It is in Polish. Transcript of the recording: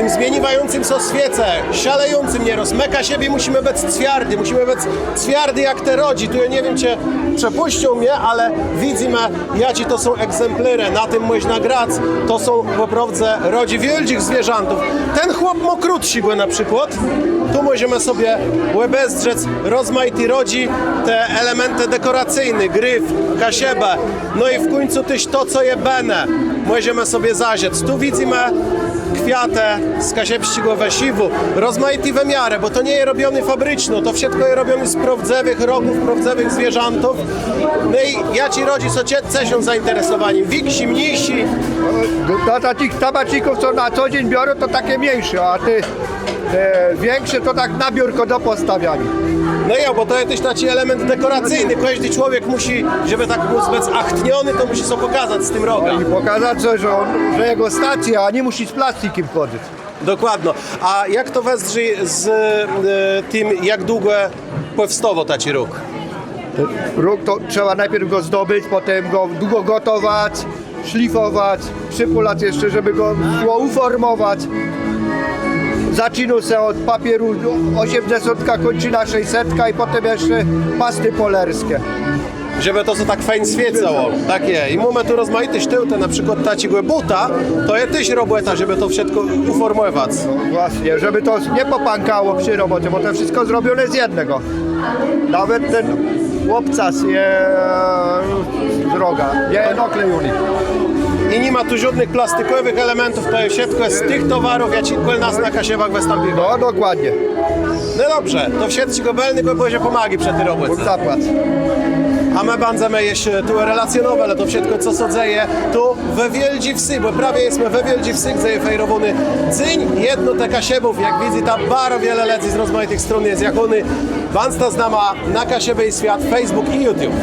takim zmieniwającym so świece, szalejącym nieraz. My Kasiebie musimy być twardy jak te rodzi. Tu ja nie wiem, czy przepuścią mnie, ale widzimy, jaci to są egzemplarze. Na tym można grać. To są po prostu rodzi wielkich zwierzętów. Ten chłop ma krótszy go na przykład. Tu możemy sobie łebezdzec rozmaity rodzi te elementy dekoracyjne, gryf, kasiebę. No i w końcu też to, co je bene, możemy sobie zaziec. Tu widzimy kwiatę z kasiebskiego wesiwu, rozmaity wymiary, bo to nie jest robiony fabryczno, to wszystko jest robione z prawdziwych rogów, prawdziwych zwierzętów. No i ja ci rodzi co są zainteresowani, więksi, mniejsi. Do takich tabacików, co na co dzień biorą, to takie mniejsze, a te większe to tak na biurko do postawiania. No ja, bo to jest też taki element dekoracyjny. Każdy człowiek musi, żeby tak był zbyt achtniony, to musi sobie pokazać z tym roga. I pokazać, że jego stacja, a nie musi z plastikiem chodzić. Dokładnie. A jak to wezrzy z tym, jak długo powstawał taki róg? Róg to trzeba najpierw go zdobyć, potem go długo gotować, szlifować, przypulać jeszcze, żeby go było uformować. Zaczynał się od papieru 80, kończyna 600 i potem jeszcze pasty polerskie. Żeby to co tak fajnie świecało. Takie. I mamy tu rozmaite sztyłty, na przykład takiego buta, to jest też robota, żeby to wszystko uformować. Właśnie, żeby to nie popankało przy robocie, bo to wszystko zrobione z jednego. Nawet ten chłopcas z roga, nie naklejony. I nie ma tu żadnych plastikowych elementów, to jest wszystko z tych towarów, jak nas na kasiewach wystąpiło. No dokładnie, No dobrze, to wszystko belny, bo będzie pomagi przed tej robocie. Bóg zapłać. A my będziemy jeszcze tu relacjonować, ale to wszystko co sadzieje tu we Wielgi Wsy, bo prawie jesteśmy we Wielgi Wsy, gdzie jest fejrowany dzień jedno te kasiebów, jak widzi tam bardzo wiele ledzi z rozmaitych stron jest jak ony. Wansta znama na Kasiebej Świat, Facebook i YouTube.